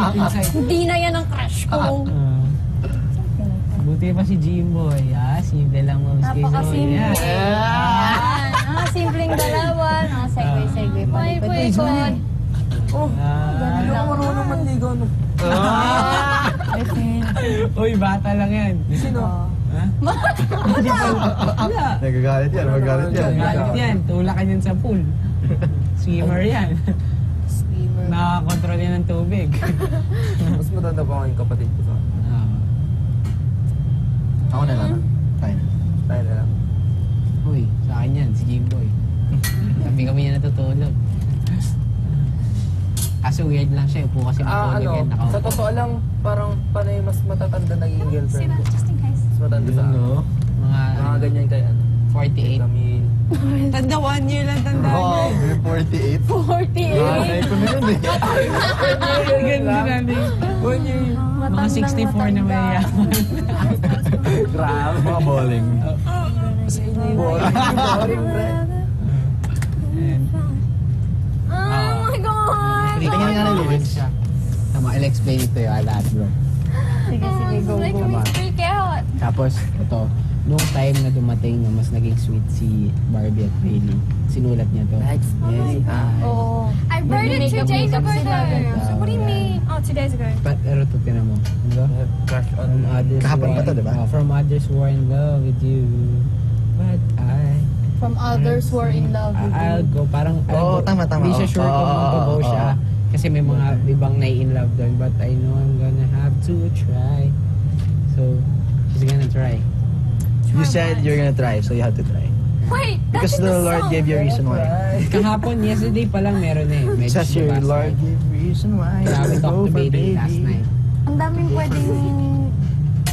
deep inside. Hindi na yan ang crush ko. Buti pa si Jimboy, simple lang mo. Napakasimple. Simpleng dalawa. Segue pa. May God. Ganun marunong manligaw, no? Uy, bata lang yan. Sino? Nagagalit yan, magagalit yan. Galit yan, tulakan yan sa pool. Swimmer yan. Nakakontrol yan ng tubig. Mas matanda pa yung kapatid ko sa akin. Ako na lang. Fine. Tayo na lang. Uy, sa akin yan, si Jimboy. Sabi kami niya natutulog. Kaso weird lang siya, upo kasi matulog yan. Sa totoo lang, parang panay mas matatanda naging girlfriend ko. Just in case. Mas matanda sa akin. Mga ganyan kay ano. 48. Camille. Tanda 1 year lang, tanda Wow, niya. may 48. 48. Nanay ko na yun eh. Ganda namin. 1 year. Mga 64 na mayayaman. Grabe. Mga bowling. Boring, bre. Oh my God! Tingnan nga ng lyrics. Tama, I'll explain it to you lahat, bro. Sige, go. Like, we freak out. Tapos, ito, nung time na dumating na mas naging sweet si Barbie at Bailey, sinulat niya to. Next. Yes. Oh. I wrote it 2 days ago though. So what do you mean? Oh, 2 days ago. Pero ito, tinan mo. Ano? Crush From on others Kahapon who pa to, diba? From others who are in love with you. But From others who are in love with I'll you. go. Parang, Oo, tama. Hindi siya sure kung mag-go siya. Kasi may mga ibang nai-in-love doon. But I know I'm gonna have to try. So, she's gonna try. You said you're gonna try, so you have to try. Wait, that's Because in the the Lord song. gave you a reason why. Kahapon, yesterday pa lang meron eh. It says here, last Lord night. gave reason why. Sabi to talk go to for baby last night. Ang daming pwedeng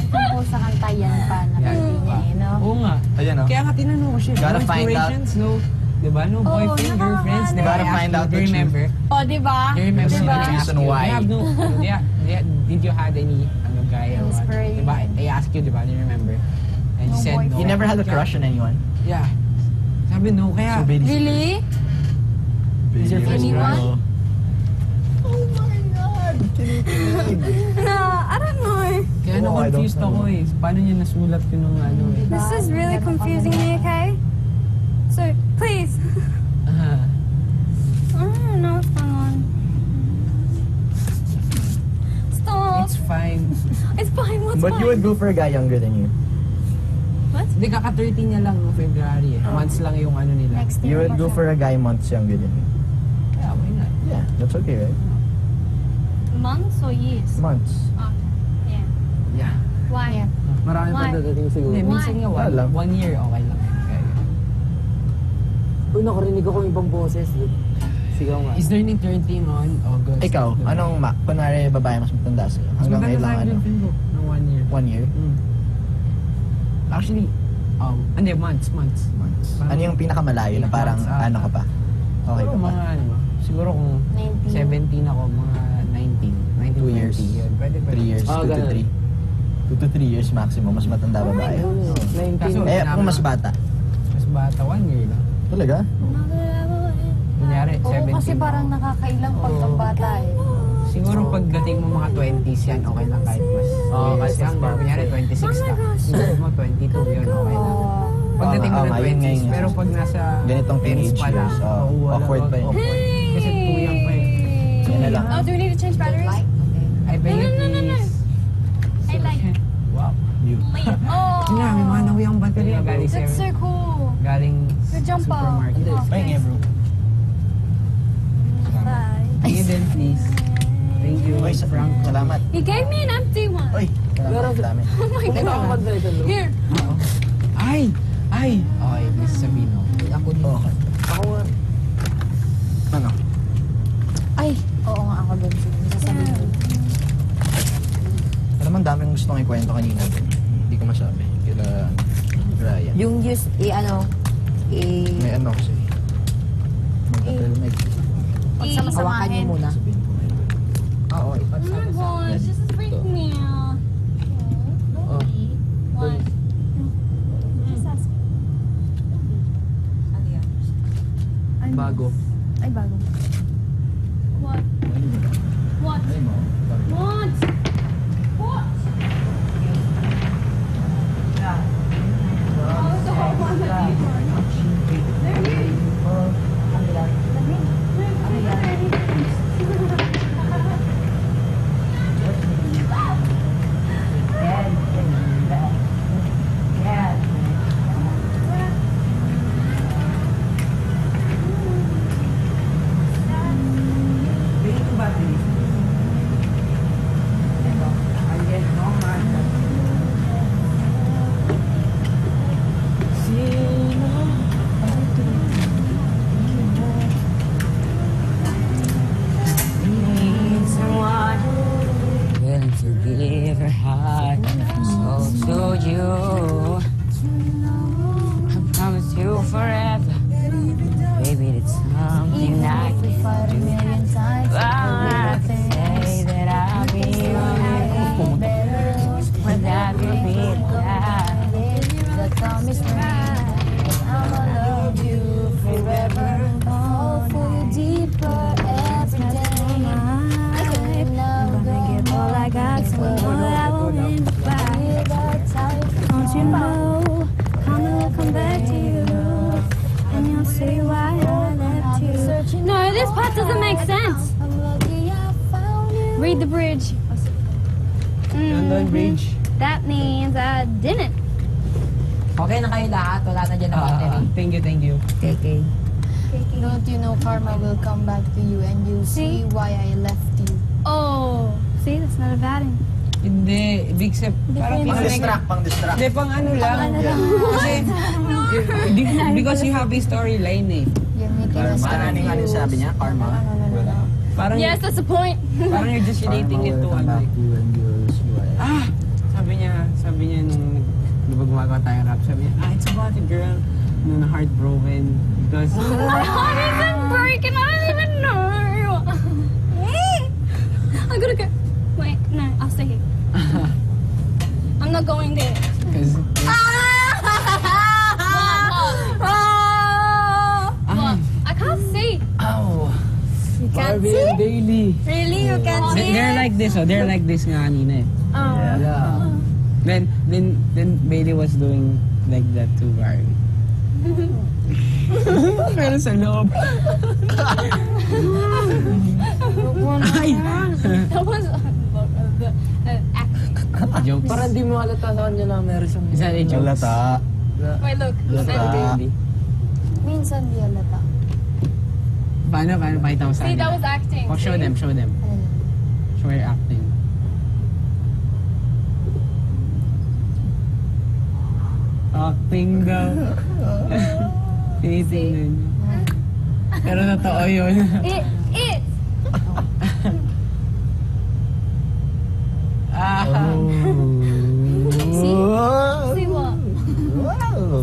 compose sa kanta yan pa na Yan, pwede niya, you know? Oo nga. Ayan o. Kaya nga tinanong ko siya. Gotta no find out. inspirations, no? Diba? No boyfriend, girlfriends. Diba? Gotta I asked find you, out do the you remember? Oh, di ba? Do you remember Diba? when I asked Reason you? why. You have no, did you had any, guy or what? Inspiration. Diba? I asked you, diba? Do you remember? And you No said no. boyfriend. You never had a crush on anyone? Yeah. Sabi no, kaya. So, Bailey. Really? Is your first Anyone? crush? Oh my God! No, I don't know. Kaya Oh, I don't na-confused know. ako eh. Paano niya nasulat yun ng ano eh. This is really confusing me, okay? So, please. Ah. I don't know what's going on. Stop. It's fine. It's fine. What's But fine? you would go for a guy younger than you. What? Hindi, kaka-13 niya lang no February eh. Months lang yung ano nila. Next You year. would go for a guy months younger than you. Yeah, why not? Yeah, that's okay, right? Months or years? Months. Yeah. Yeah. Why? Yeah. Marami pa Why? dadating siguro. Hindi, minsan nga Wala lang. 1 year, okay lang. Kaya, Uy, nakarinig ako yung ibang boses. Sigaw nga. is learning 13 on August. Ikaw, anong kunwari babae mas matanda sa'yo? Mas Hanggang maganda kailan sa akin ano? yung film ko ng 1 year. 1 year? Actually, hindi, months. Months. Parang Ano yung pinakamalayo na 8 parang months, ano ka pa? Okay Siguro ka pa? mga ano, siguro kung 19. 17 ako, mga 19. 19, 2 years. 20, yun. Pwede. 3 years, 2 to ganun. 3. 2 to 3 years maximum, mas matanda babae. Kaso, Kung mas bata. Mas bata, 1 year lang. Talaga? Kunyari, Oo, 17 kasi parang ako. nakakailang pag ang bata eh. Siguro pagdating mo mga 20s yan, okay lang kahit mas. Kasi ang kunyari 26 ka. Siguro mo 22 yun, okay lang. Pagdating mo Oo, ng nga, yun nga 20s, yun. pero pag nasa Ganitong teens teenage pa lang, years, wala, awkward pa yun. awkward. Kasi too young pa eh. Yan na lang. Oh, do we need to change batteries? I beg you, No. please. I like it. Wow. You. Oh, Yun nga, may mga nawiyang baterya galing that's so cool. galing Good jump up. supermarket. Oh, Bye nga bro. Bye. Sige din, please. Thank you, Oy, Frank. salamat. He gave me an empty one. Oy, salamat. Dami. Oh my Kung god. ako ganito, bro. Here. Ay! Okay, Miss Sabino. Ako din. Okay. Ako nga. Ano? Ay, oo nga ako din. Sasabihin ko. Alam mo, daming gusto kong ikwento kanina. Hindi ko masabi. Kila Ryan. Yung use, May ano kasi. Mag-hotel mic. Hawakan niyo muna. Sabihin ko ngayon. Oo, Oh my ipagsama sa gosh, this is freaking me out. Oh. What? Just ask. Bago. Ay, bago. What? What? Ay mo. Read the bridge. London Bridge. That means I didn't. Okay na kayo lahat. Wala na dyan na battery. Thank you, thank you. KK. Don't you know karma will come back to you and you'll see why I left you. Oh, see, that's not a bad thing. Hindi, big step. Parang Pang distract. Hindi, pang ano lang. Kasi, because you have a storyline eh. You're making us Ano yung ano sabi niya? Karma? Parang, Yes, that's the point. parang you're just relating it to ano. Ah! Sabi niya nung gumagawa tayo rap, sabi niya, it's about a girl na heartbroken because My heart isn't breaking. I don't even know. I gotta go. Wait, no, I'll stay here. I'm not going there. because What? I can't see. Ow! You can't Barbie see? and Bailey. Really? You can't see They're it? like this, oh. They're like this nga kanina eh. Yeah. Then Bailey was doing like that to Barbie. Pero sa loob. Ay! That was acting. Jokes. Parang di mo halata sa kanya na meron siyang... Is that a joke? Lata. Wait, look. Baby. Minsan di alata. Paano pakita mo sa See, that kanila? was acting. Oh, show see? them. Ano lang. Show your acting. Acting daw. Tinitingnan niyo. Pero totoo yun. It. Ah. See? See what?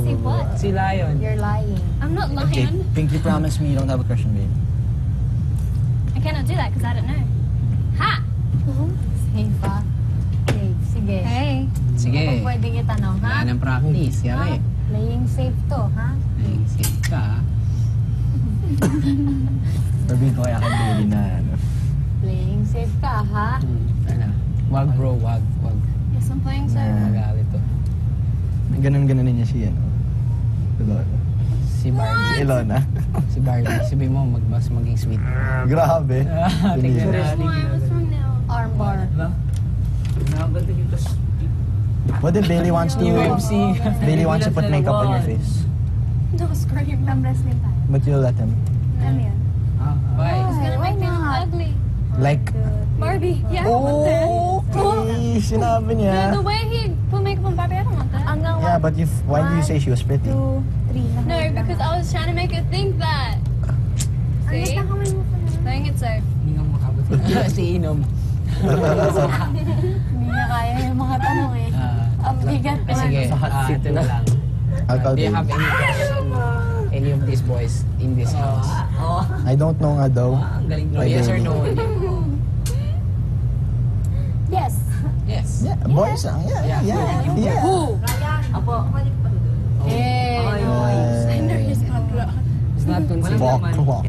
See what? Si Lion. You're lying. I'm not Okay, lying. Pinky, promise me you don't have a crush on Bailey. I cannot do that because I don't know. Ha! Safe ah. Safe. Sige. Hey. Sige. Kung pwede itanong, ha? Wala nang practice. Yari. Playing safe to, ha? Ay, safe ka ah. Sabihin ko kaya kay Bailey na ano. Playing safe ka, ha? Ano? Wag bro, wag. Yes, I'm playing so. Magalit to. Ganun-ganunin niya si ano. Ilona. Si Barbie. Si Ilona. Si Barbie. Sabi mo, mas maging sweet. Grabe. Tingnan Why? natin. What's wrong now? Armbar. What if Bailey wants to... UFC. Bailey wants to put makeup on your face. No, scream. Wrestling tayo. But you'll let him. Ano yan? Why? It's gonna Why make me look not? ugly. Like... Barbie. Yeah. Okay! Sinabi The niya. way he put makeup on Barbie, I don't want that. Hanggang Yeah, but if... Why do you say she was pretty? 2, 3 No, because I was trying to make her think that. See? Playing it safe. Hindi nga makabot. Si Inom. Hindi niya kaya yung mga tanong eh. Ang bigat pa. Sige, Sa hot seat ito na na. lang. I'll call Do you Bailey. have any crush on any of these boys in this house? I don't know nga daw. Ang galing By Yes or Bailey. no? Yes. Yes. Yeah, boys lang. Yeah. Who? Eh, Yeah. I know he's gonna blow. It's not considered. Walk.